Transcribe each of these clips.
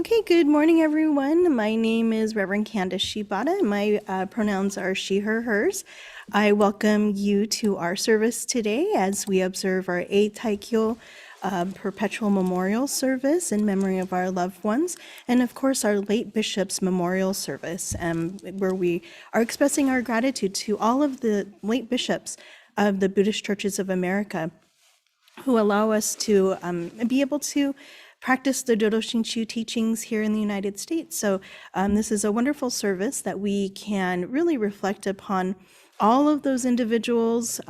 Okay, good morning, everyone. My name is Reverend Candace Shibata. My pronouns are she, her, hers. I welcome you to our service today as we observe our Eitaikyo perpetual memorial service in memory of our loved ones, and of course our late bishop's memorial service, where we are expressing our gratitude to all of the late bishops of the Buddhist churches of America who allow us to be able to practice the Dodo Shinshu teachings here in the United States. So this is a wonderful service that we can really reflect upon all of those individuals,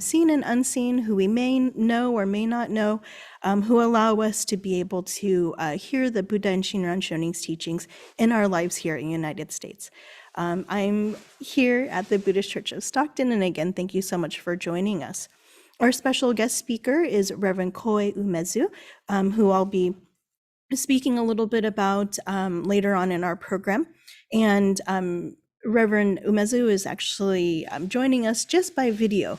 seen and unseen, who we may know or may not know, who allow us to be able to hear the Buddha and Shinran Shoning's teachings in our lives here in the United States. I'm here at the Buddhist Church of Stockton, and again, thank you so much for joining us. Our special guest speaker is Reverend Koe Umezu, who I'll be speaking a little bit about later on in our program. And Reverend Umezu is actually joining us just by video.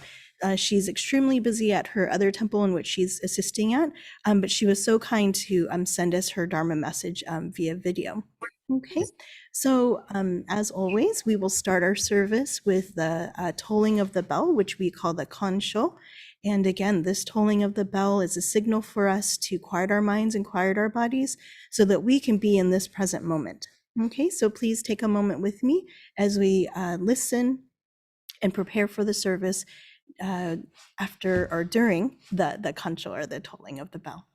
She's extremely busy at her other temple in which she's assisting at, but she was so kind to send us her Dharma message via video. Okay, so as always, we will start our service with the tolling of the bell, which we call the kansho. And again, this tolling of the bell is a signal for us to quiet our minds and quiet our bodies so that we can be in this present moment. Okay, so please take a moment with me as we listen and prepare for the service after or during the kansho, or the tolling of the bell.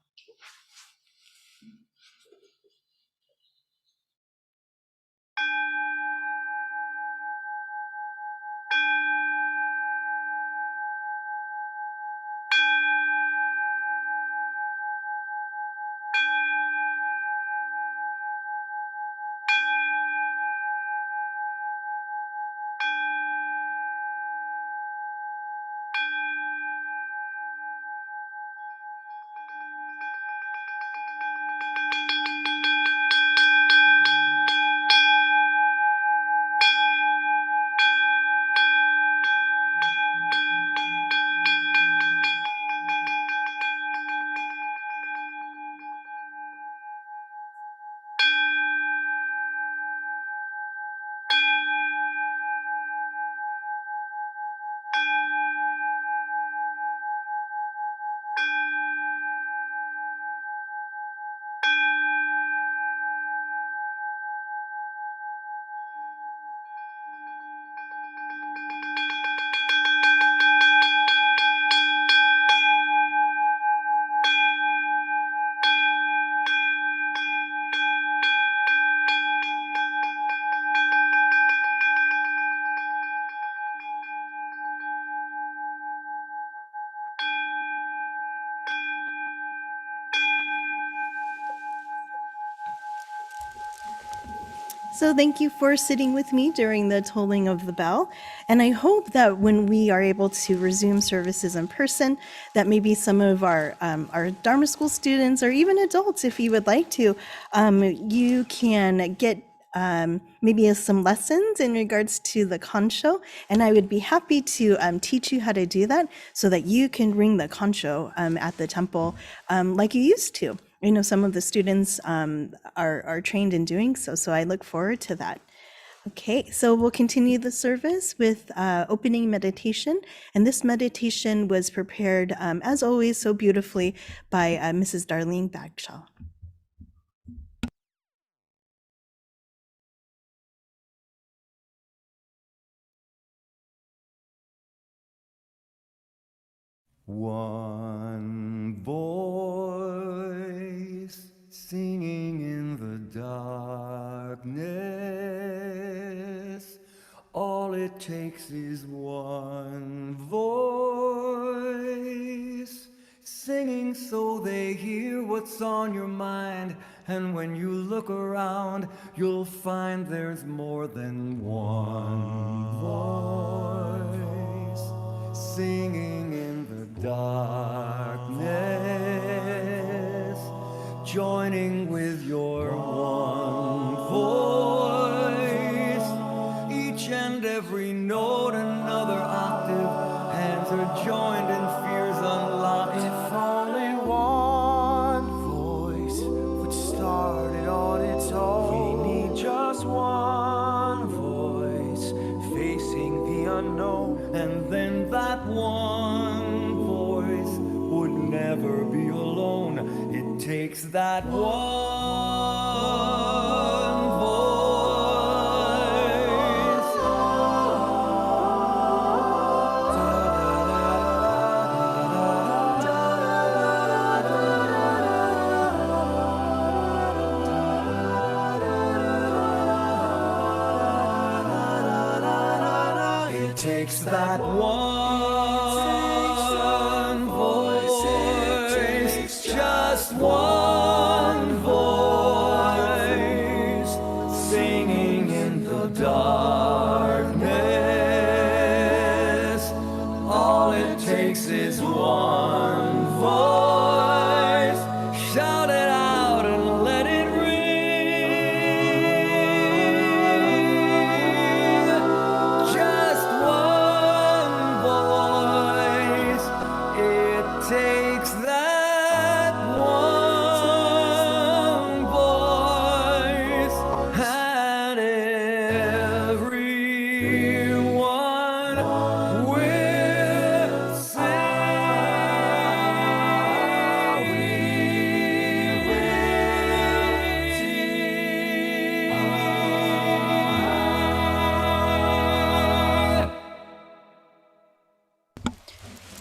So thank you for sitting with me during the tolling of the bell. And I hope that when we are able to resume services in person, that maybe some of our Dharma school students, or even adults, if you would like to, you can get maybe some lessons in regards to the kansho, and I would be happy to teach you how to do that so that you can ring the kansho at the temple like you used to. I know some of the students are trained in doing so, so I look forward to that. Okay, so we'll continue the service with opening meditation, and this meditation was prepared, as always, so beautifully by Mrs. Darlene Bagshaw. One voice singing in the darkness. All it takes is one voice singing so they hear what's on your mind. And when you look around, you'll find there's more than one voice singing in the darkness, joining with your one voice. Each and every note another octave, hands are joined and fears unlocked. If only one voice would start it all in takes that one voice. It takes that one voice, just one voice, singing in the darkness. All it takes is one voice. Shout it out and let it ring. Just one voice. It takes that one voice, and everyone will sing.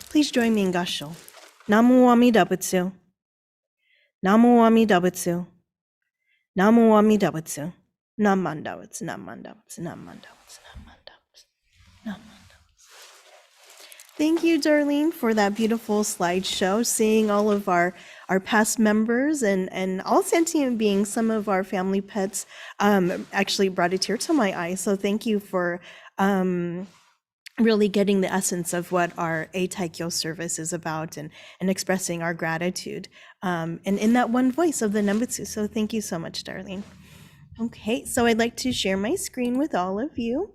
Please join me in Gasho. Namu Amida Butsu. Namu Amida Butsu. Namu Amida Butsu. Namandawatsu, Namandawatsu, Namandawatsu, Namandawatsu, Namandawatsu. Thank you, Darlene, for that beautiful slideshow, seeing all of our past members and all sentient beings. Some of our family pets actually brought a tear to my eye. So thank you for really getting the essence of what our Eitaikyo service is about and expressing our gratitude and in that one voice of the Nembutsu. So thank you so much, Darlene. Okay, so I'd like to share my screen with all of you.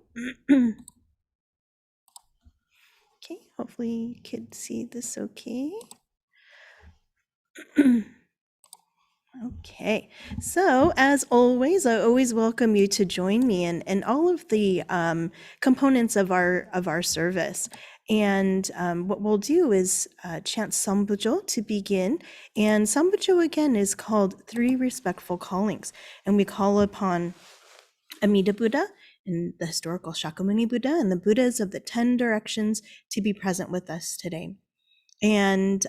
Okay, hopefully you can see this okay. Okay, so as always, I always welcome you to join me in all of the components of our service. And what we'll do is chant Sambujo to begin. And Sambujo again is called Three Respectful Callings. And we call upon Amida Buddha and the historical Shakyamuni Buddha and the Buddhas of the 10 directions to be present with us today. And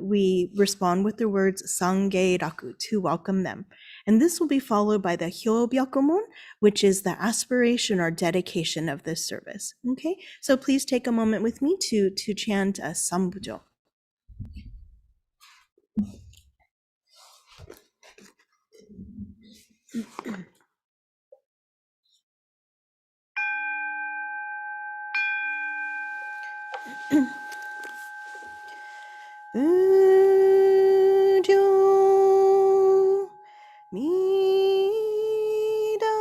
we respond with the words Sange Raku to welcome them. And this will be followed by the Hyobyakumon, which is the aspiration or dedication of this service. Okay, so please take a moment with me to chant Sambujo. Bujo Mida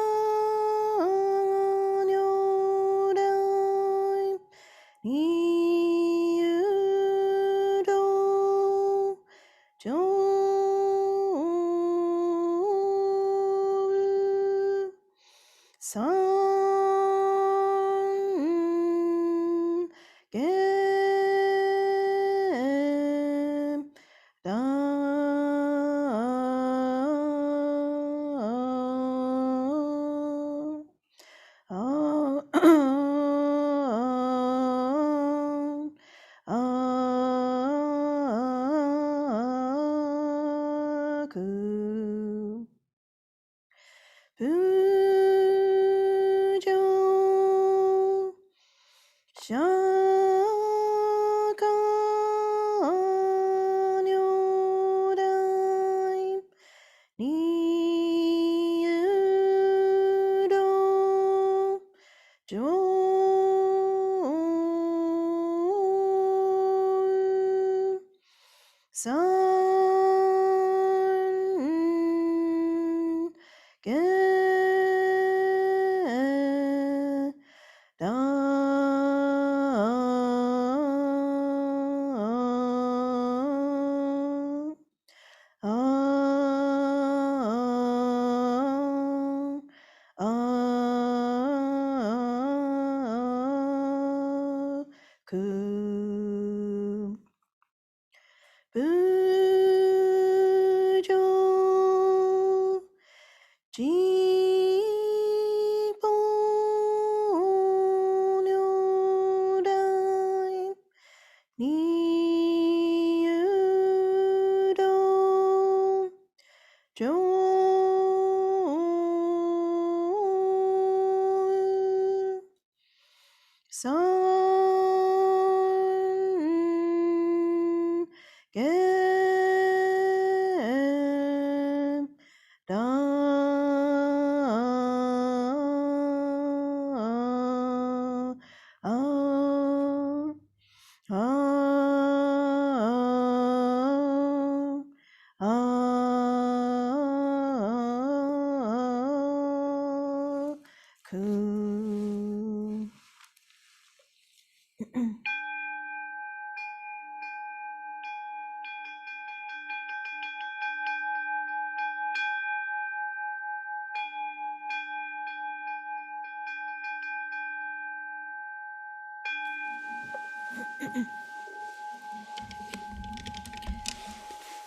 Nyodai Niudo Jo San Gem Da Aku Pujo Shakanyorai Niudo Jo San Ge Da Ku Bujo Jo San Gem Da Ku.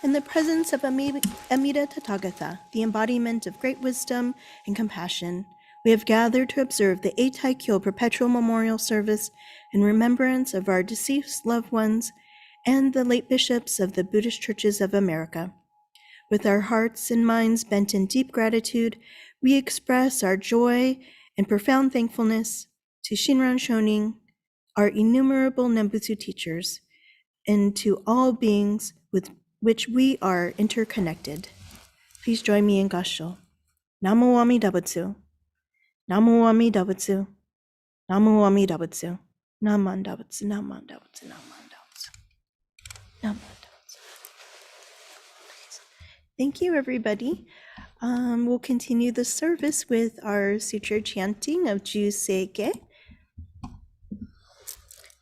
In the presence of Amida Tathagata, the embodiment of great wisdom and compassion, we have gathered to observe the Eitaikyo Perpetual Memorial Service in remembrance of our deceased loved ones and the late bishops of the Buddhist Churches of America. With our hearts and minds bent in deep gratitude, we express our joy and profound thankfulness to Shinran Shonin, our innumerable Nembutsu teachers, and to all beings with which we are interconnected. Please join me in Gassho. Namo Amida Butsu. Namo Amida Butsu. Namo Amida Butsu. Namanda Butsu. Namanda Butsu. Namanda Butsu. Namanda Butsu. Thank you, everybody. We'll continue the service with our suture chanting of Ju Seike.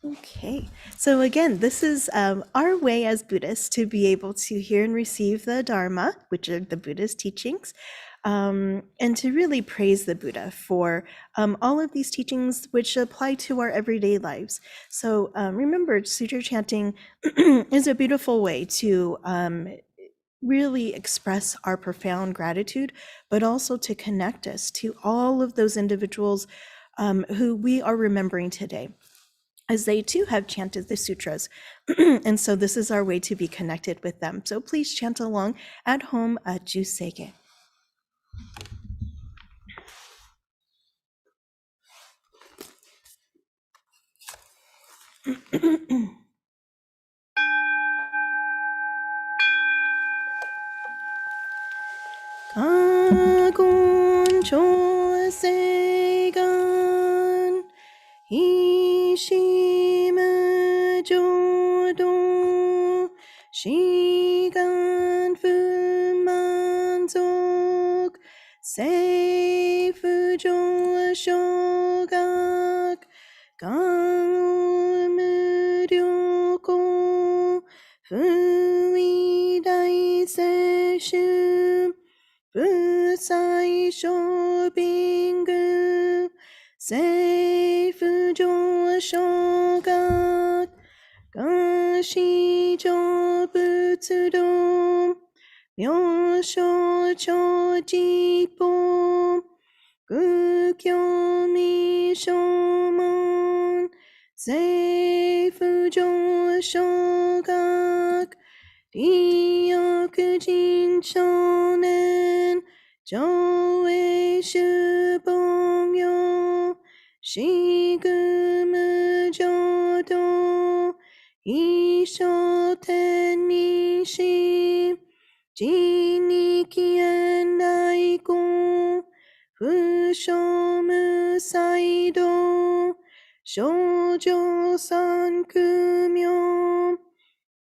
Okay, so again, this is our way as Buddhists to be able to hear and receive the Dharma, which are the Buddha's teachings, and to really praise the Buddha for all of these teachings which apply to our everyday lives. So remember, sutra chanting is a beautiful way to really express our profound gratitude, but also to connect us to all of those individuals who we are remembering today, as they too have chanted the sutras. And so this is our way to be connected with them. So please chant along at home at Jusege. Kagon chosegan ishima jodo shigan fumanzok seifu jo shogak gan muryoko fui dai se 不在手柄具，谁扶着手感，感西着不自动，妙手求吉波，故郷密手门，谁扶着手感。第二个金少年，朝为是朋友，西个么就多，一手天你心，今你见来公，不手么赛动，手就三个妙。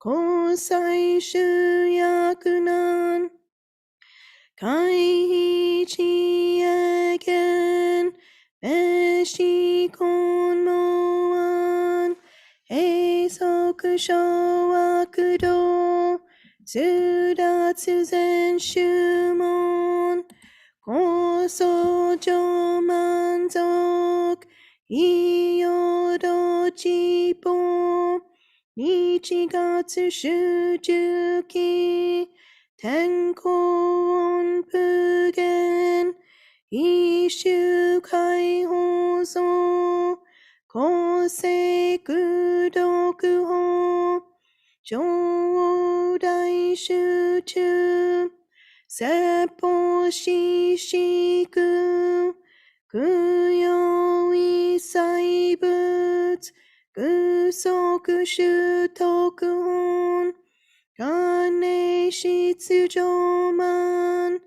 交際主役難会一夜間別し根も案閉塞小悪道通達全宗門高僧上満足いよどちぽ1月集中期、天候温普減、一周解放送、公正駆読法、超大集中、説法ししく、供養一切仏、具足種特本、金出上満、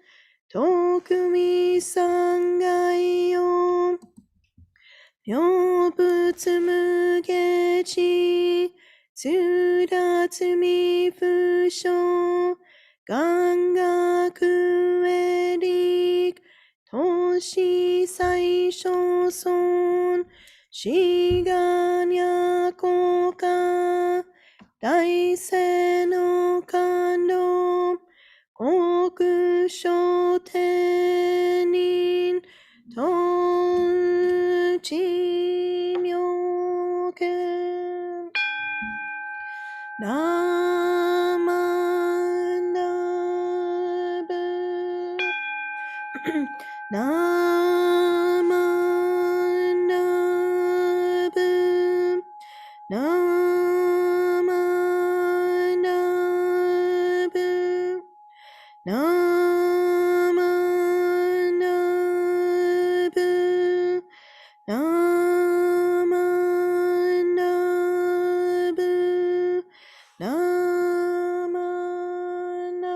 特味三害用、両仏無下地、通達未不詳、願学へ力、投資最小損、志願や効果、大聖の感動、国書天人、東地妙見、ナマンダブ、ナマンダブ、ナマンダブ、ナマンダブ、ナマンダブ、ナマンダブ。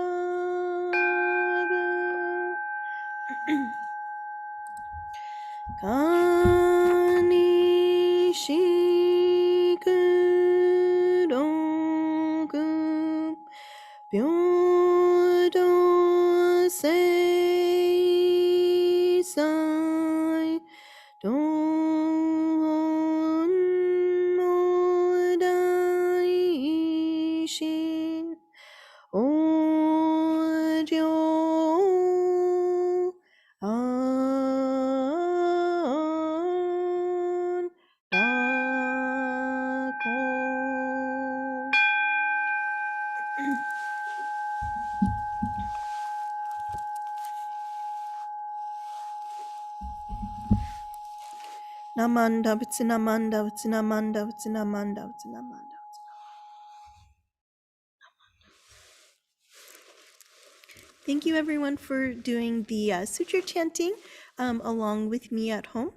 かにしくろく平等聖祭東本の大神往生安楽。Namanda Vitsinamanda Vitsinamanda Vitsinamanda Vitsinamanda. Thank you everyone for doing the sutra chanting along with me at home.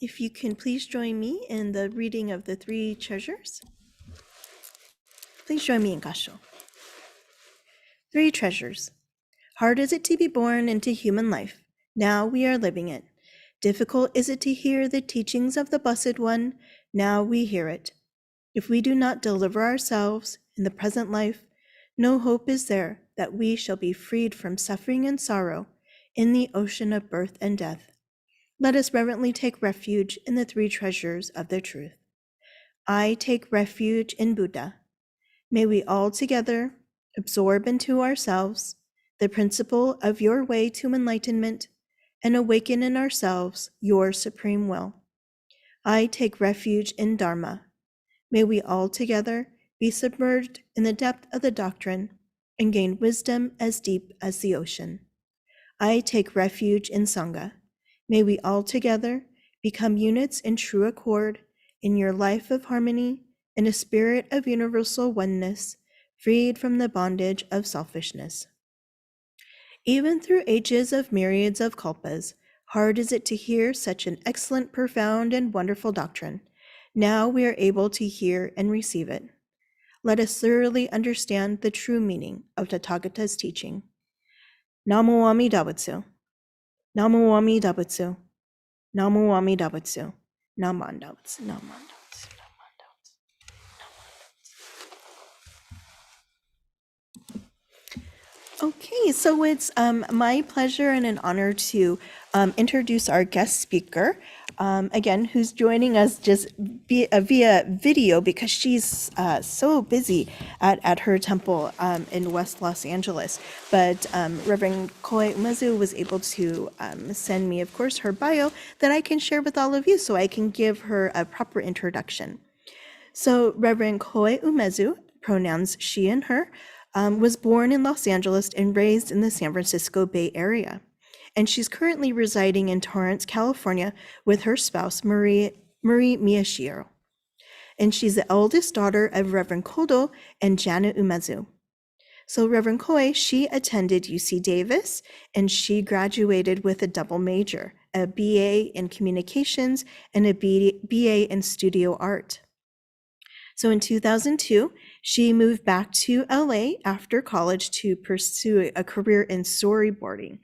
If you can please join me in the reading of the three treasures. Please join me in Gasho. Three treasures. Hard is it to be born into human life. Now we are living it. Difficult is it to hear the teachings of the Blessed One. Now we hear it. If we do not deliver ourselves in the present life, no hope is there that we shall be freed from suffering and sorrow in the ocean of birth and death. Let us reverently take refuge in the three treasures of the truth. I take refuge in Buddha. May we all together absorb into ourselves the principle of your way to enlightenment and awaken in ourselves your supreme will. I take refuge in Dharma. May we all together be submerged in the depth of the doctrine and gain wisdom as deep as the ocean. I take refuge in Sangha. May we all together become units in true accord in your life of harmony in a spirit of universal oneness, freed from the bondage of selfishness. Even through ages of myriads of kalpas, hard is it to hear such an excellent, profound, and wonderful doctrine. Now we are able to hear and receive it. Let us thoroughly understand the true meaning of Tathagata's teaching. Namo Amida Butsu. Namo Amida Butsu. Namo Amida Butsu. Namanda Butsu. Namanda Butsu. Namanda Butsu. Okay, so it's my pleasure and an honor to introduce our guest speaker, again, who's joining us just via video because she's so busy at her temple in West Los Angeles. But Reverend Koi Umezu was able to send me, of course, her bio that I can share with all of you so I can give her a proper introduction. So Reverend Koi Umezu, pronouns she and her, was born in Los Angeles and raised in the San Francisco Bay Area. And she's currently residing in Torrance, California with her spouse, Marie Miyashiro. And she's the eldest daughter of Reverend Kodo and Janet Umezu. So Reverend Koi, she attended UC Davis, and she graduated with a double major, a BA in communications and a BA in studio art. So in 2002, she moved back to LA after college to pursue a career in storyboarding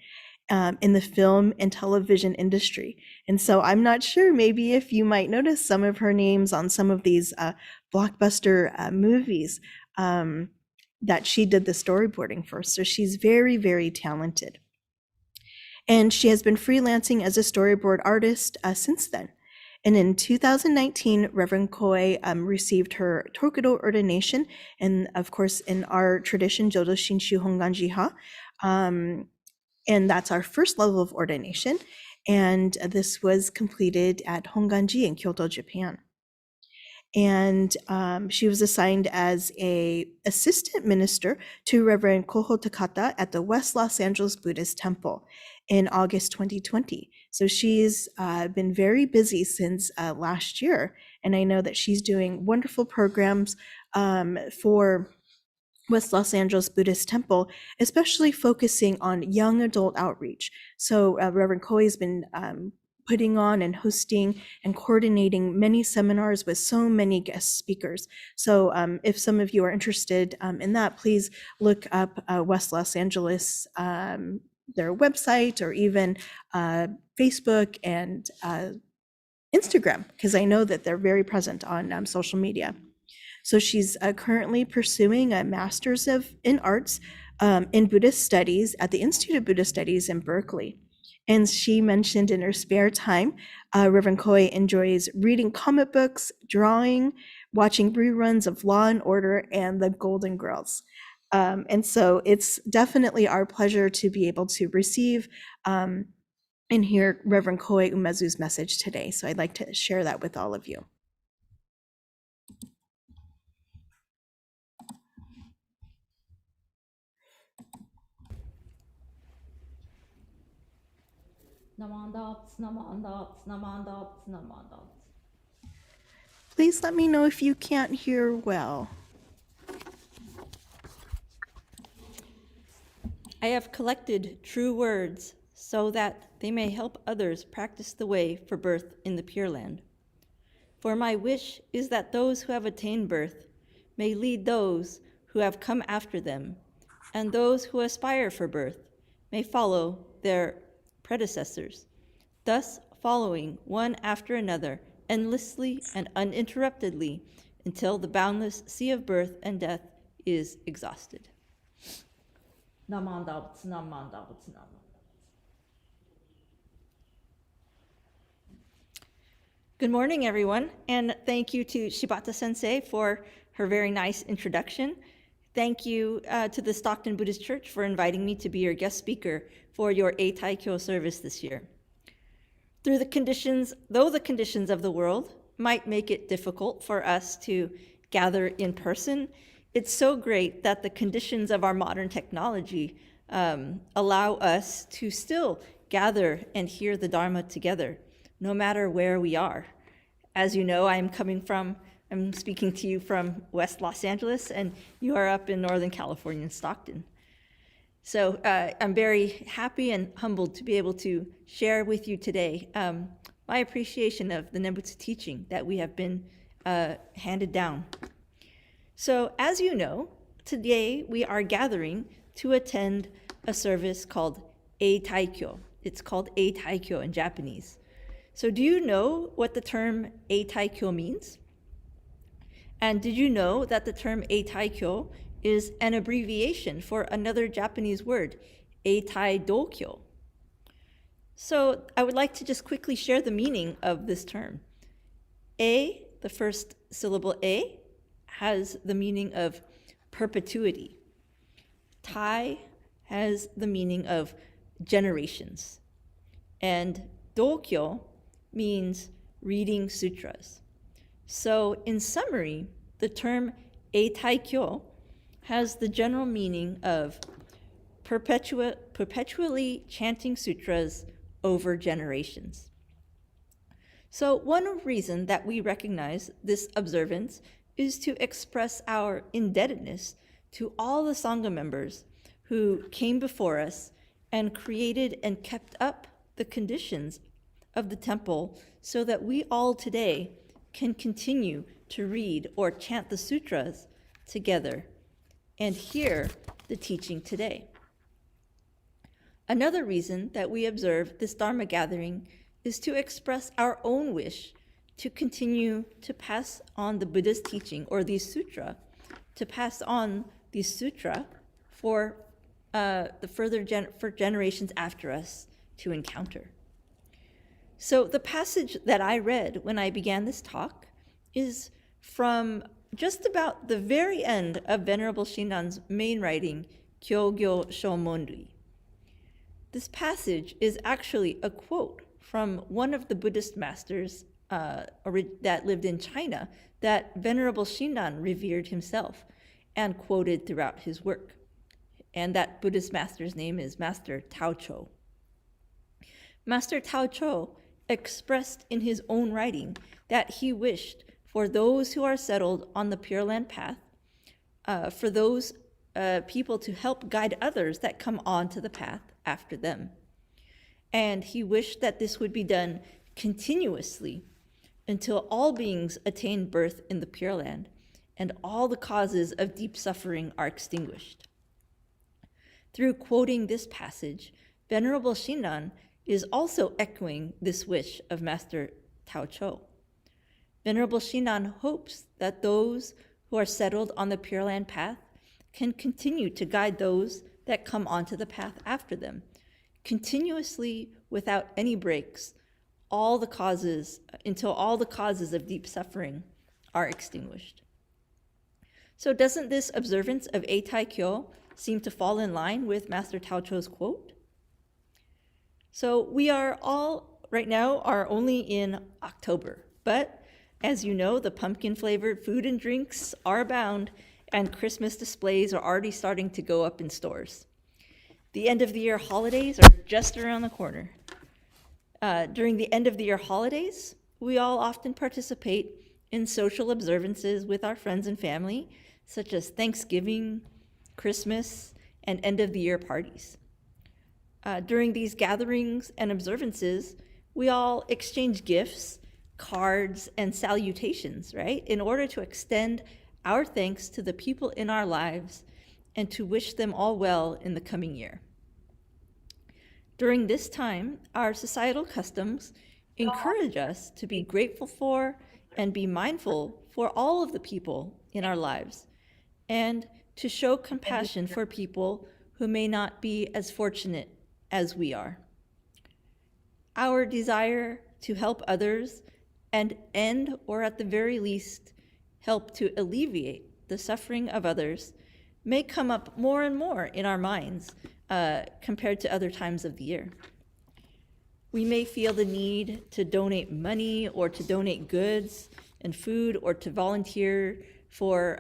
in the film and television industry. And so I'm not sure, maybe if you might notice some of her names on some of these blockbuster movies that she did the storyboarding for. So she's very, very talented. And she has been freelancing as a storyboard artist since then. And in 2019, Reverend Koi received her Tokudo ordination, and of course, in our tradition, Jodo Shinshu Honganjiha, and that's our first level of ordination. And this was completed at Honganji in Kyoto, Japan. And she was assigned as a assistant minister to Reverend Koho Takata at the West Los Angeles Buddhist Temple in August 2020. So she's been very busy since last year, and I know that she's doing wonderful programs for West Los Angeles Buddhist Temple, especially focusing on young adult outreach. So Reverend Koi has been putting on and hosting and coordinating many seminars with so many guest speakers. So if some of you are interested in that, please look up West Los Angeles, their website, or even Facebook and Instagram, because I know that they're very present on social media. So she's currently pursuing a master's in arts in Buddhist studies at the Institute of Buddhist Studies in Berkeley. And she mentioned in her spare time, Reverend Koi enjoys reading comic books, drawing, watching reruns of Law and Order and The Golden Girls. And so it's definitely our pleasure to be able to receive and hear Reverend Koi Umezu's message today. So I'd like to share that with all of you. Namandaps, namandaps, namandaps, namandaps. Please let me know if you can't hear well. I have collected true words so that they may help others practice the way for birth in the Pure Land. For my wish is that those who have attained birth may lead those who have come after them, and those who aspire for birth may follow their predecessors, thus following one after another endlessly and uninterruptedly until the boundless sea of birth and death is exhausted. Namandaps, namandaps, namandaps. Good morning, everyone, and thank you to Shibata Sensei for her very nice introduction. Thank you to the Stockton Buddhist Church for inviting me to be your guest speaker for your Eitaikyo service this year. Though the conditions of the world might make it difficult for us to gather in person, it's so great that the conditions of our modern technology allow us to still gather and hear the Dharma together, no matter where we are. As you know, I'm speaking to you from West Los Angeles, and you are up in Northern California in Stockton. So I'm very happy and humbled to be able to share with you today my appreciation of the Nembutsu teaching that we have been handed down. So as you know, today we are gathering to attend a service called Eitaikyo. It's called Eitaikyo in Japanese. So do you know what the term Eitaikyo means? And did you know that the term Eitaikyo is an abbreviation for another Japanese word, Eitaidokyo? So I would like to just quickly share the meaning of this term. The first syllable A, has the meaning of perpetuity. Tai has the meaning of generations. And Dokyo means reading sutras. So in summary, the term Eitaikyo has the general meaning of perpetually chanting sutras over generations. So one reason that we recognize this observance is to express our indebtedness to all the Sangha members who came before us and created and kept up the conditions of the temple so that we all today can continue to read or chant the sutras together and hear the teaching today. Another reason that we observe this Dharma gathering is to express our own wish to continue to pass on the Buddha's teaching or the sutra, to pass on the sutra for for generations after us to encounter. So the passage that I read when I began this talk is from just about the very end of Venerable Shinnan's main writing, Kyogyo Shomonri. This passage is actually a quote from one of the Buddhist masters that lived in China that Venerable Shinran revered himself and quoted throughout his work. And that Buddhist master's name is Master Tao Cho. Master Tao Cho expressed in his own writing that he wished for those who are settled on the Pure Land path, for those people to help guide others that come onto the path after them. And he wished that this would be done continuously until all beings attain birth in the Pure Land and all the causes of deep suffering are extinguished. Through quoting this passage, Venerable Shinran is also echoing this wish of Master Tao Cho. Venerable Shinran hopes that those who are settled on the Pure Land path can continue to guide those that come onto the path after them, continuously without any breaks, until all the causes of deep suffering are extinguished. So doesn't this observance of Eitaikyo seem to fall in line with Master Tao Cho's quote? So we are all, right now, are only in October, but as you know, the pumpkin-flavored food and drinks are abound, and Christmas displays are already starting to go up in stores. The end-of-the-year holidays are just around the corner. During the end-of-the-year holidays, we all often participate in social observances with our friends and family, such as Thanksgiving, Christmas, and end-of-the-year parties. During these gatherings and observances, we all exchange gifts, cards, and salutations, right, in order to extend our thanks to the people in our lives and to wish them all well in the coming year. During this time, our societal customs encourage us to be grateful for and be mindful for all of the people in our lives, and to show compassion for people who may not be as fortunate as we are. Our desire to help others and end, or at the very least, help to alleviate the suffering of others may come up more and more in our minds compared to other times of the year. We may feel the need to donate money or to donate goods and food or to volunteer our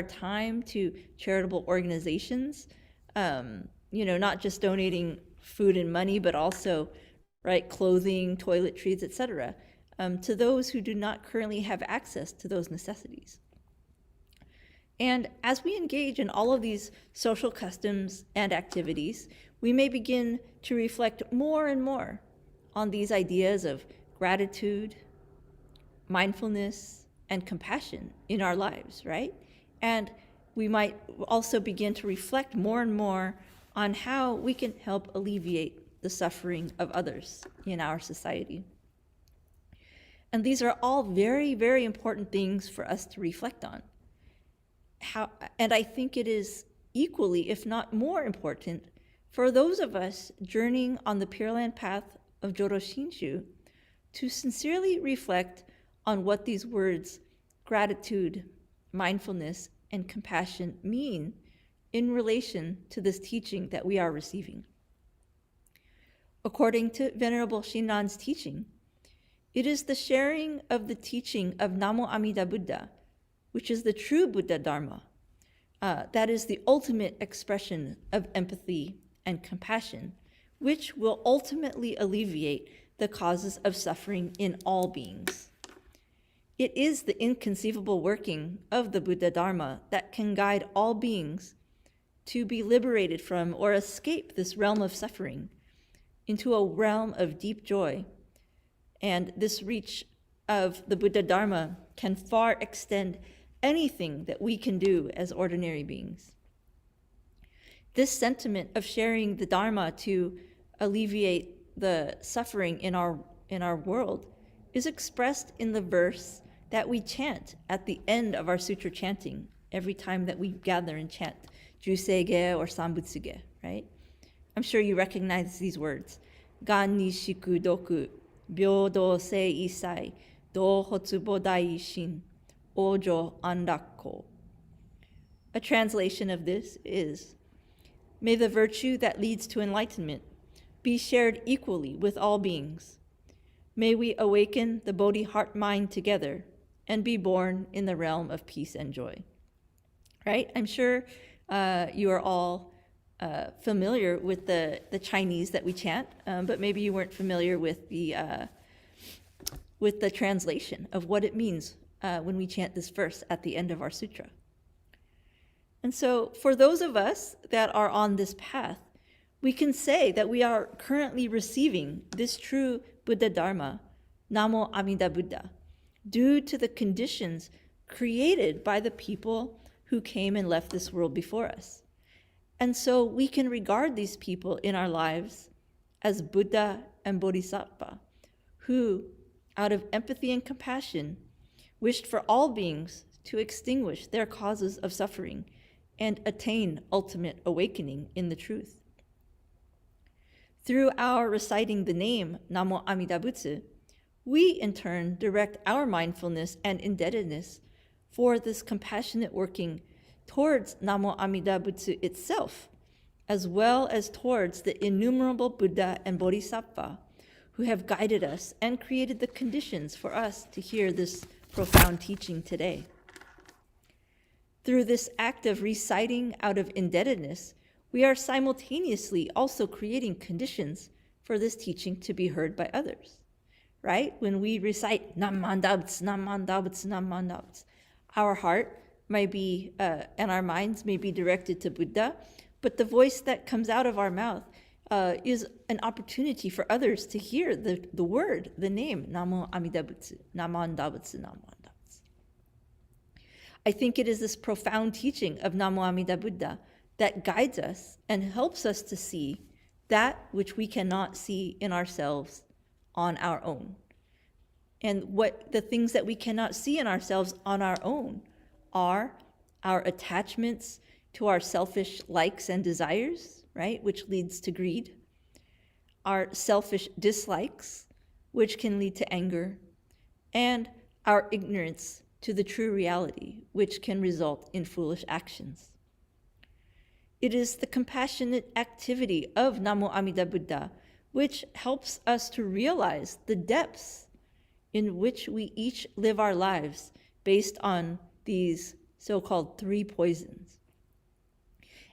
time to charitable organizations, not just donating food and money, but also clothing, toiletries, etc., to those who do not currently have access to those necessities. And as we engage in all of these social customs and activities, we may begin to reflect more and more on these ideas of gratitude, mindfulness, and compassion in our lives, right? And we might also begin to reflect more and more on how we can help alleviate the suffering of others in our society. And these are all very, very important things for us to reflect on. And I think it is equally, if not more important, for those of us journeying on the Pure Land path of Jodo Shinshu to sincerely reflect on what these words, gratitude, mindfulness, and compassion mean in relation to this teaching that we are receiving. According to Venerable Shinran's teaching, it is the sharing of the teaching of Namo Amida Buddha, which is the true Buddha Dharma, that is the ultimate expression of empathy and compassion, which will ultimately alleviate the causes of suffering in all beings. It is the inconceivable working of the Buddha Dharma that can guide all beings to be liberated from or escape this realm of suffering into a realm of deep joy. And this reach of the Buddha Dharma can far extend anything that we can do as ordinary beings. This sentiment of sharing the Dharma to alleviate the suffering in our world is expressed in the verse that we chant at the end of our sutra chanting every time that we gather and chant Jusege or Sambutsuge, right? I'm sure you recognize these words. Gan ni shiku doku, byodo sei isai, do hotsubo dai shin, ojo anrakko. A translation of this is, may the virtue that leads to enlightenment be shared equally with all beings. May we awaken the Bodhi heart-mind together and be born in the realm of peace and joy. Right? I'm sure you are all familiar with the Chinese that we chant, but maybe you weren't familiar with the translation of what it means when we chant this verse at the end of our sutra. And so for those of us that are on this path, we can say that we are currently receiving this true Buddha Dharma, Namo Amida Buddha, due to the conditions created by the people who came and left this world before us. And so we can regard these people in our lives as Buddha and Bodhisattva, who, out of empathy and compassion, wished for all beings to extinguish their causes of suffering and attain ultimate awakening in the truth. Through our reciting the name Namo Amida Butsu, we in turn direct our mindfulness and indebtedness for this compassionate working towards Namo Amida Butsu itself, as well as towards the innumerable Buddha and Bodhisattva who have guided us and created the conditions for us to hear this profound teaching today. Through this act of reciting out of indebtedness, we are simultaneously also creating conditions for this teaching to be heard by others, right? When we recite Nam Mandabts, Nam Mandabts, Nam Mandabts, our heart might be, and our minds may be directed to Buddha, but the voice that comes out of our mouth is an opportunity for others to hear the word, the name, Namo Amida Butsu, Nam Mandabts, Nam Mandabts. I think it is this profound teaching of Namo Amida Buddha that guides us and helps us to see that which we cannot see in ourselves on our own. And what the things that we cannot see in ourselves on our own are our attachments to our selfish likes and desires, right, which leads to greed, our selfish dislikes, which can lead to anger, and our ignorance to the true reality, which can result in foolish actions. It is the compassionate activity of Namo Amida Buddha which helps us to realize the depths in which we each live our lives based on these so-called three poisons.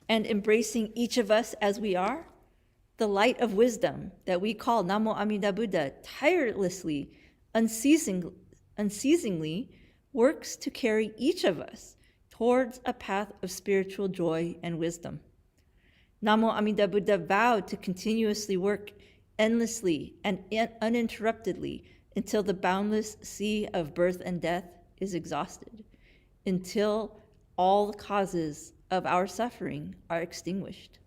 And embracing each of us as we are, the light of wisdom that we call Namo Amida Buddha tirelessly, unceasingly works to carry each of us towards a path of spiritual joy and wisdom. Namo Amida Buddha vowed to continuously work endlessly and uninterruptedly until the boundless sea of birth and death is exhausted, until all the causes of our suffering are extinguished.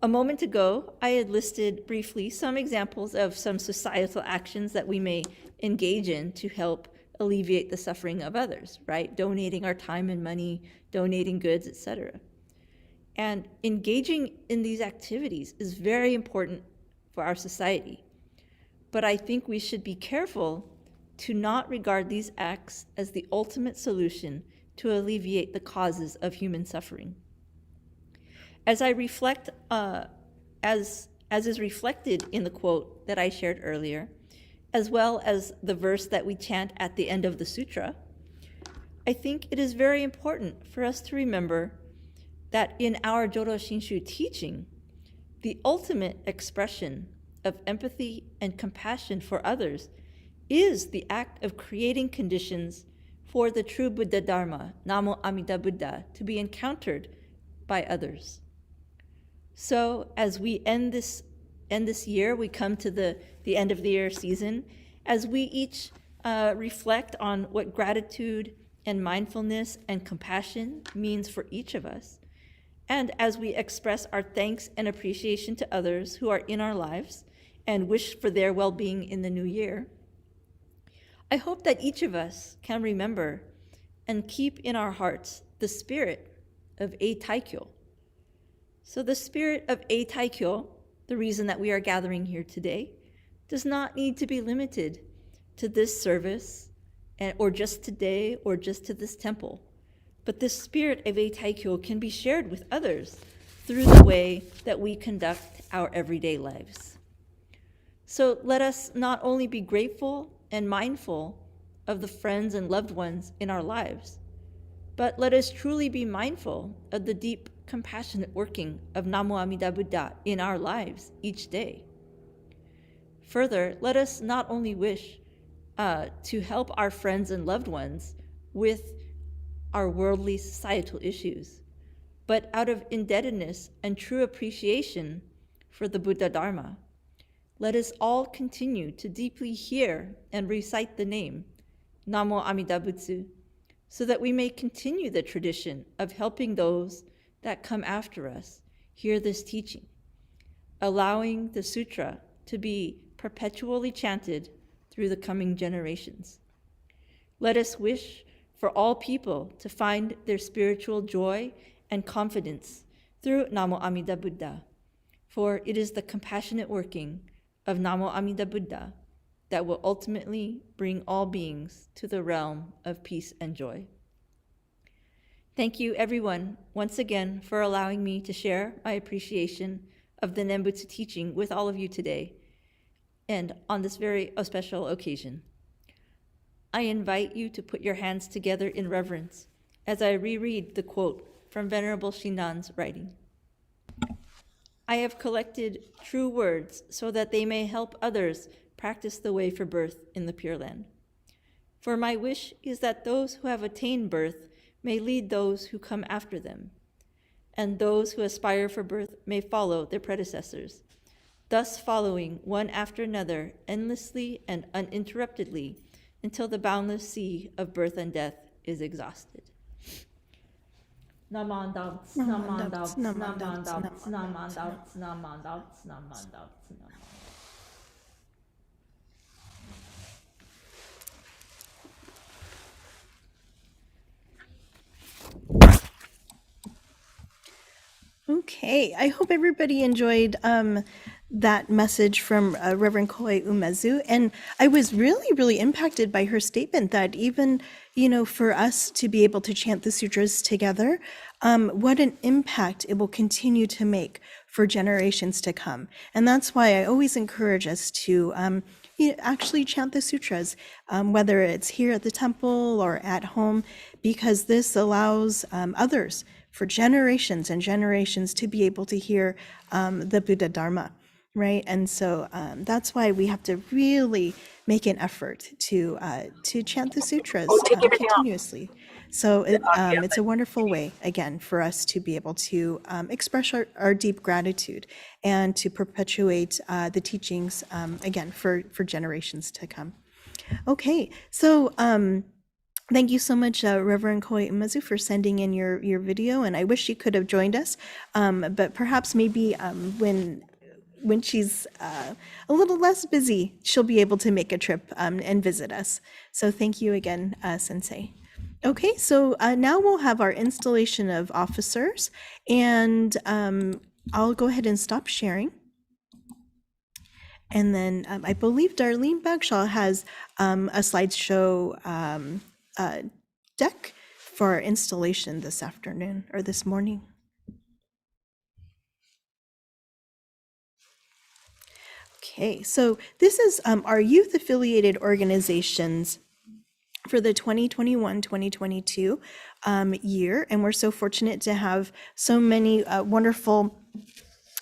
A moment ago, I had listed briefly some examples of some societal actions that we may engage in to help alleviate the suffering of others, right? Donating our time and money, donating goods, etc. And engaging in these activities is very important for our society. But I think we should be careful to not regard these acts as the ultimate solution to alleviate the causes of human suffering. As I reflect, as is reflected in the quote that I shared earlier, as well as the verse that we chant at the end of the sutra, I think it is very important for us to remember that in our Jodo Shinshu teaching, the ultimate expression of empathy and compassion for others is the act of creating conditions for the true Buddha Dharma, Namo Amida Buddha, to be encountered by others. So as we end this year, we come to the end of the year season, as we each reflect on what gratitude and mindfulness and compassion means for each of us, and as we express our thanks and appreciation to others who are in our lives and wish for their well-being in the new year, I hope that each of us can remember and keep in our hearts the spirit of Eitaikyo. So the spirit of Eitaikyo, the reason that we are gathering here today, does not need to be limited to this service or just today or just to this temple. But the spirit of Eitaikyo can be shared with others through the way that we conduct our everyday lives. So let us not only be grateful and mindful of the friends and loved ones in our lives, but let us truly be mindful of the deep, compassionate working of Namo Amida Buddha in our lives each day. Further, let us not only wish to help our friends and loved ones with our worldly societal issues, but out of indebtedness and true appreciation for the Buddha Dharma, let us all continue to deeply hear and recite the name Namo Amida Butsu, so that we may continue the tradition of helping those that come after us hear this teaching, allowing the sutra to be perpetually chanted through the coming generations. Let us wish for all people to find their spiritual joy and confidence through Namo Amida Buddha, for it is the compassionate working of Namo Amida Buddha that will ultimately bring all beings to the realm of peace and joy. Thank you, everyone, once again for allowing me to share my appreciation of the Nembutsu teaching with all of you today, and on this very special occasion. I invite you to put your hands together in reverence as I reread the quote from Venerable Shinan's writing. I have collected true words so that they may help others practice the way for birth in the Pure Land. For my wish is that those who have attained birth may lead those who come after them, and those who aspire for birth may follow their predecessors, thus following one after another endlessly and uninterruptedly until the boundless sea of birth and death is exhausted. Naman doubts, naman doubts, naman doubts, naman doubts, naman doubts, naman doubts, naman. Okay, I hope everybody enjoyed that message from Reverend Koe Umezu. And I was really impacted by her statement that even, for us to be able to chant the sutras together, what an impact it will continue to make for generations to come. And that's why I always encourage us to actually chant the sutras, whether it's here at the temple or at home, because this allows others for generations and generations to be able to hear the Buddha Dharma, right? And so that's why we have to really make an effort to chant the sutras continuously. So it's a wonderful way, again, for us to be able to express our deep gratitude and to perpetuate the teachings, again, for generations to come. Okay, so thank you so much, Reverend Koe Umezu, for sending in your video, and I wish you could have joined us, but perhaps maybe when she's a little less busy, she'll be able to make a trip and visit us. So thank you again, Sensei. Okay, so now we'll have our installation of officers, and I'll go ahead and stop sharing. And then I believe Darlene Bagshaw has a slideshow deck for our installation this afternoon or this morning. Okay, so this is our youth affiliated organizations for the 2021-2022 year, and we're so fortunate to have so many wonderful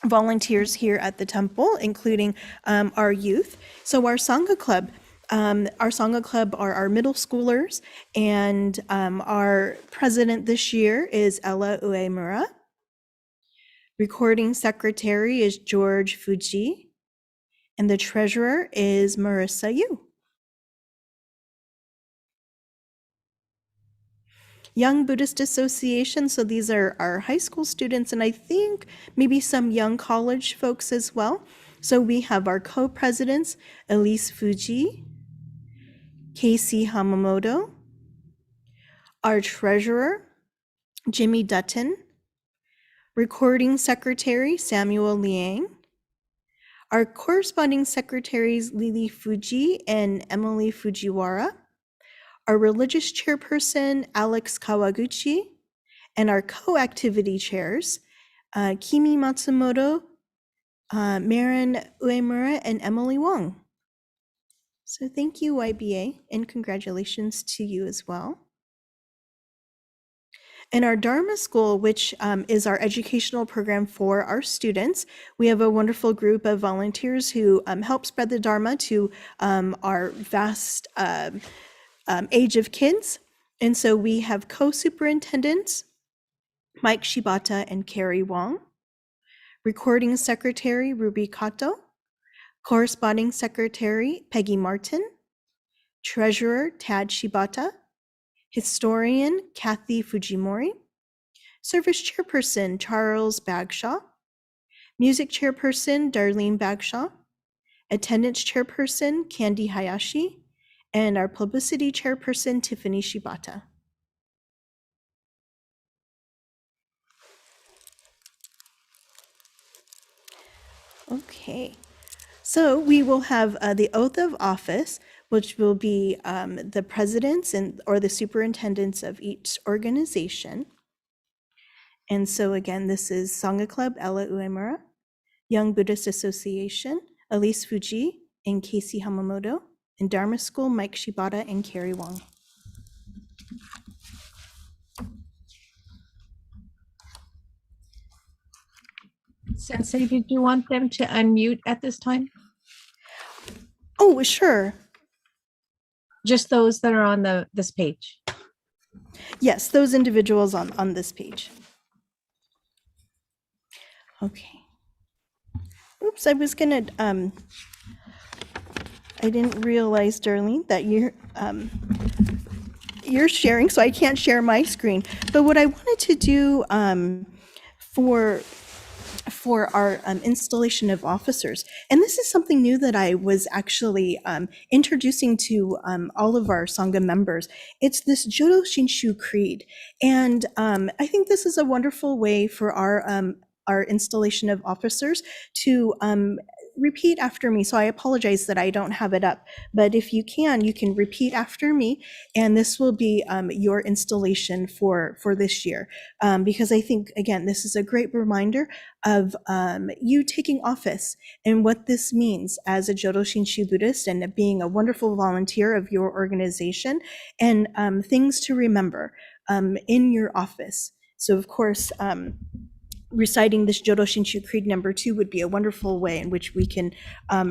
volunteers here at the temple, including our youth. So our Sangha Club Our Sangha Club are our middle schoolers, and our president this year is Ella Uemura. Recording secretary is George Fuji, and the treasurer is Marissa Yu. Young Buddhist Association, so these are our high school students, and I think maybe some young college folks as well. So we have our co-presidents, Elise Fuji, Casey Hamamoto, our treasurer, Jimmy Dutton, recording secretary, Samuel Liang, our corresponding secretaries, Lily Fuji and Emily Fujiwara, our religious chairperson, Alex Kawaguchi, and our co-activity chairs, Kimi Matsumoto, Marin Uemura, and Emily Wong. So thank you, YBA, and congratulations to you as well. In our Dharma School, which is our educational program for our students, we have a wonderful group of volunteers who help spread the Dharma to our vast age of kids. And so we have co-superintendents, Mike Shibata and Carrie Wong, recording secretary, Ruby Kato, corresponding secretary, Peggy Martin, treasurer, Tad Shibata, historian, Kathy Fujimori, service chairperson, Charles Bagshaw, music chairperson, Darlene Bagshaw, attendance chairperson, Candy Hayashi, and our publicity chairperson, Tiffany Shibata. Okay, so we will have the oath of office, which will be the presidents or the superintendents of each organization. And so again, this is Sangha Club, Ella Uemura, Young Buddhist Association, Elise Fuji and Casey Hamamoto, and Dharma School, Mike Shibata and Carrie Wong. Sensei, did you want them to unmute at this time? Oh, sure. Just those that are on this page. Yes, those individuals on this page. Okay. Oops, I was gonna, I didn't realize, Darlene, that you're sharing, so I can't share my screen. But what I wanted to do for our installation of officers, and this is something new that I was actually introducing to all of our Sangha members. It's this Jodo Shinshu Creed, and I think this is a wonderful way for our installation of officers to repeat after me. So I apologize that I don't have it up, but if you can repeat after me, and this will be your installation for this year. Because I think, again, this is a great reminder of you taking office and what this means as a Jodo Shinshu Buddhist and being a wonderful volunteer of your organization, and things to remember in your office. So of course, reciting this Jodo Shinshu Creed number 2 would be a wonderful way in which we can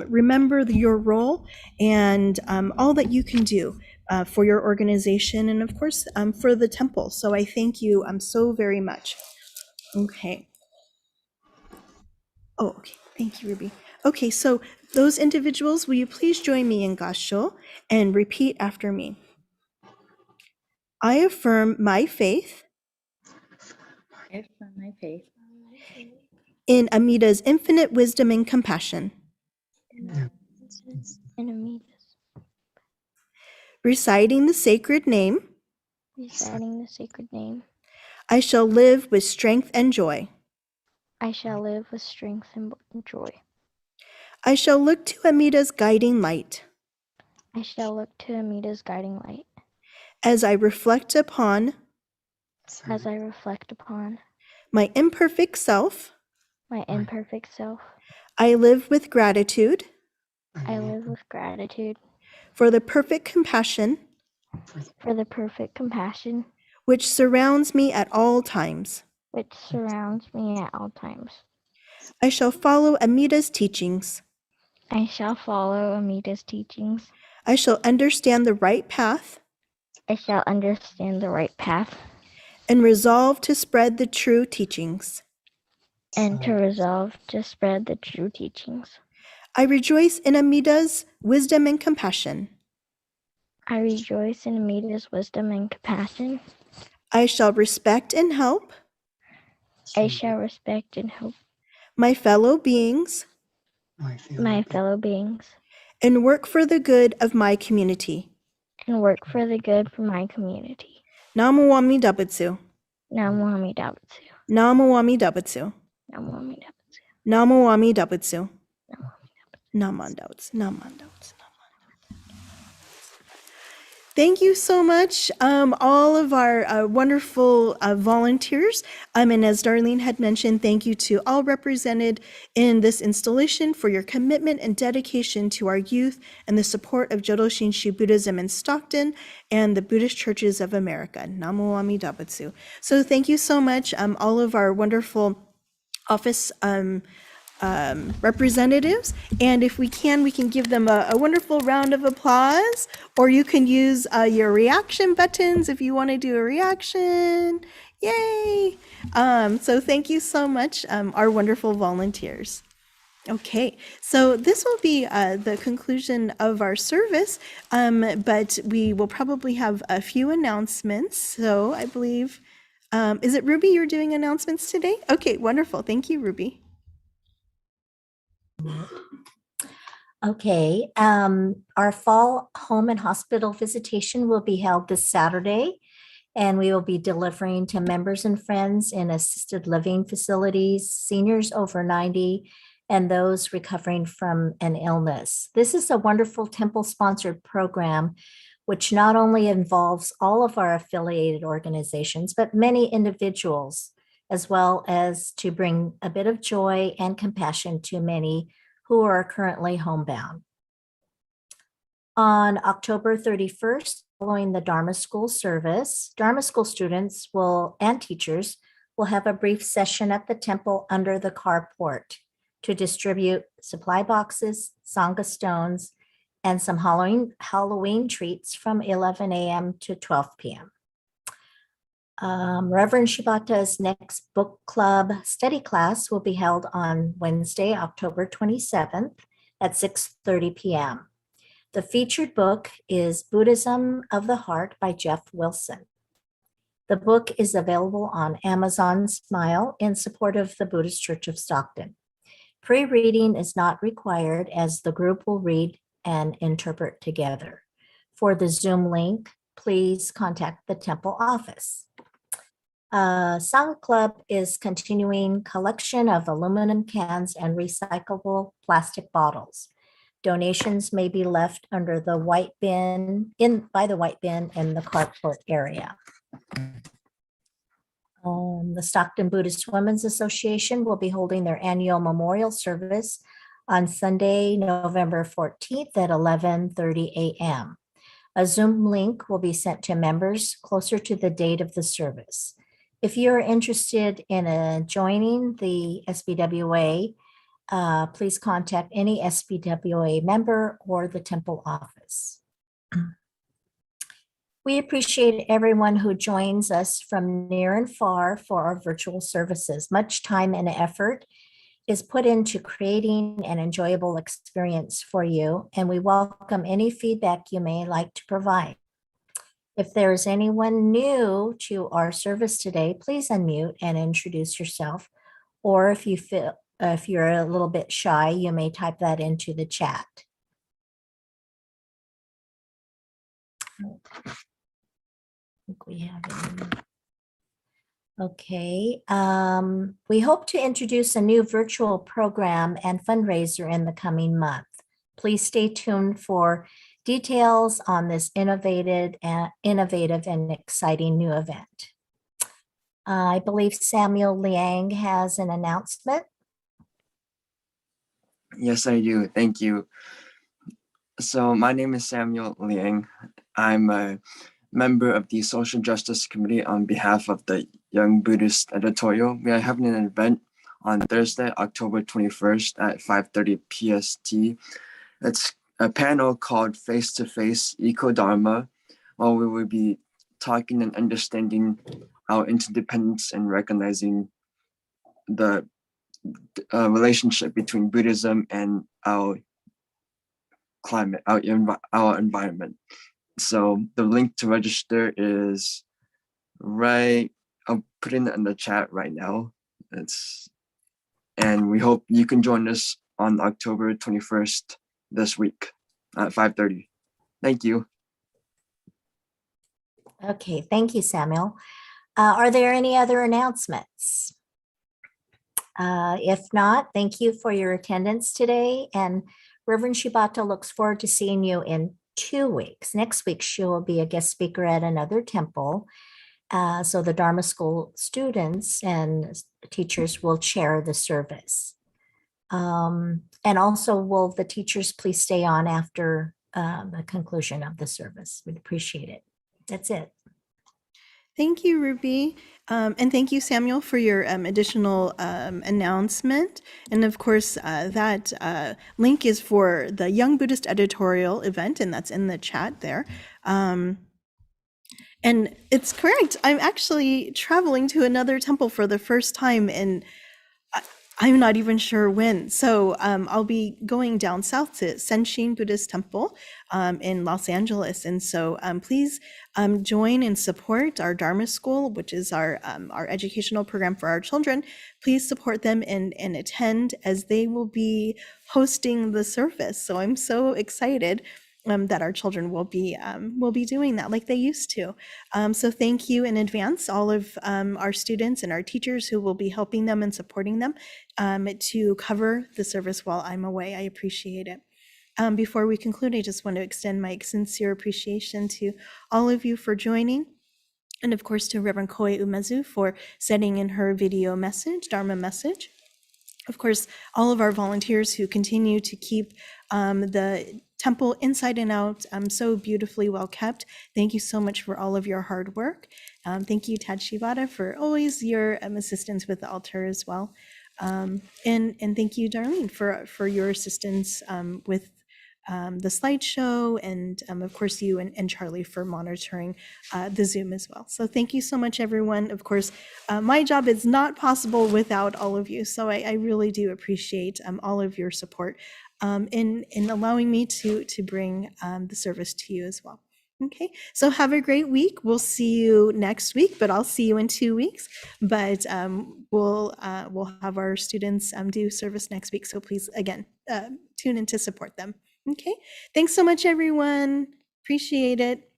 remember your role and all that you can do for your organization and of course for the temple. So I thank you so very much. Okay. Oh, okay. Thank you, Ruby. Okay, so those individuals, will you please join me in Gassho and repeat after me? I affirm my faith I affirm my faith in Amida's infinite wisdom and compassion. in Reciting the sacred name, reciting the sacred name. I shall live with strength and joy. I shall live with strength and joy. I shall look to Amida's guiding light I shall look to Amita's guiding light as I reflect upon as I reflect upon my imperfect self. my imperfect self. I live with gratitude I live with gratitude for the perfect compassion for the perfect compassion which surrounds me at all times. which surrounds me at all times. I shall follow Amida's teachings I shall follow Amita's teachings I shall understand the right path I shall understand the right path and resolve to spread the true teachings. and to resolve to spread the true teachings. I rejoice in Amida's wisdom and compassion. I rejoice in Amida's wisdom and compassion. I shall respect and help I shall respect and help my fellow beings my fellow beings and work for the good of my community. and work for the good for my community. Namu Amida Butsu. Namu Amida Butsu. Namu Amida Butsu. Namu Amida Butsu. Namu Amida Butsu. Namu Namandouts. Namandouts. Thank you so much, all of our wonderful volunteers. And as Darlene had mentioned, thank you to all represented in this installation for your commitment and dedication to our youth and the support of Jodo Shinshu Buddhism in Stockton and the Buddhist Churches of America. Namo Amida Butsu. So thank you so much, all of our wonderful office representatives, and if we can give them a wonderful round of applause, or you can use your reaction buttons if you want to do a reaction. Yay! So thank you so much, our wonderful volunteers. Okay, so this will be the conclusion of our service, but we will probably have a few announcements. So I believe, is it Ruby you're doing announcements today? Okay, wonderful. Thank you, Ruby. Okay, our fall home and hospital visitation will be held this Saturday, and we will be delivering to members and friends in assisted living facilities, seniors over 90, and those recovering from an illness. This is a wonderful temple-sponsored program, which not only involves all of our affiliated organizations, but many individuals, as well as to bring a bit of joy and compassion to many who are currently homebound. On October 31st, following the Dharma School service, Dharma School students and teachers will have a brief session at the temple under the carport to distribute supply boxes, Sangha stones, and some Halloween treats from 11 a.m. to 12 p.m. Reverend Shibata's next book club study class will be held on Wednesday, October 27th at 6:30 p.m. The featured book is Buddhism of the Heart by Jeff Wilson. The book is available on Amazon Smile in support of the Buddhist Church of Stockton. Pre-reading is not required as the group will read and interpret together. For the Zoom link, please contact the temple office. Sangha Club is continuing collection of aluminum cans and recyclable plastic bottles. Donations may be left under the white bin by the white bin in the carport area. The Stockton Buddhist Women's Association will be holding their annual memorial service on Sunday, November 14th at 11:30 a.m. A Zoom link will be sent to members closer to the date of the service. If you're interested in joining the SBWA, please contact any SBWA member or the temple office. We appreciate everyone who joins us from near and far for our virtual services. Much time and effort is put into creating an enjoyable experience for you, and we welcome any feedback you may like to provide. If there is anyone new to our service today, please unmute and introduce yourself. Or if you're a little bit shy, you may type that into the chat. I think we have it. Okay. We hope to introduce a new virtual program and fundraiser in the coming month. Please stay tuned for details on this innovative and exciting new event. I believe Samuel Liang has an announcement. Yes, I do. Thank you. So my name is Samuel Liang. I'm a member of the Social Justice Committee on behalf of the Young Buddhist Editorial. We are having an event on Thursday, October 21st at 5:30 PST. It's a panel called Face to Face Eco Dharma, where we will be talking and understanding our interdependence and recognizing the relationship between Buddhism and our climate, our environment. So the link to register is right. I'll put it in the chat right now. And we hope you can join us on October 21st this week at 5:30. Thank you. Okay, thank you, Samuel. Are there any other announcements? If not, thank you for your attendance today. And Reverend Shibata looks forward to seeing you in 2 weeks. Next week, she will be a guest speaker at another temple. So the Dharma School students and teachers will chair the service. And also, will the teachers please stay on after the conclusion of the service? We'd appreciate it. That's it. Thank you, Ruby. And thank you, Samuel, for your additional announcement. And of course, that link is for the Young Buddhist editorial event, and that's in the chat there. And it's correct. I'm actually traveling to another temple for the first time in I'm not even sure when. So I'll be going down south to Senshin Buddhist Temple in Los Angeles. And so please join and support our Dharma School, which is our educational program for our children. Please support them and attend, as they will be hosting the service. So I'm so excited that our children will be doing that like they used to. So thank you in advance, all of our students and our teachers who will be helping them and supporting them to cover the service while I'm away. I appreciate it. Before we conclude, I just want to extend my sincere appreciation to all of you for joining. And of course, to Reverend Koe Umezu for sending in her video message, Dharma message. Of course, all of our volunteers who continue to keep the temple inside and out so beautifully well kept. Thank you so much for all of your hard work. Thank you, Tad Shibata, for always your assistance with the altar as well. And thank you, Darlene, for your assistance with the slideshow, and of course you and Charlie for monitoring the Zoom as well. So thank you so much, everyone. Of course, my job is not possible without all of you, so I really do appreciate all of your support in allowing me to bring the service to you as well. Okay, so have a great week. We'll see you next week, but I'll see you in 2 weeks. But we'll have our students do service next week. So please, again, tune in to support them. Okay, thanks so much, everyone. Appreciate it.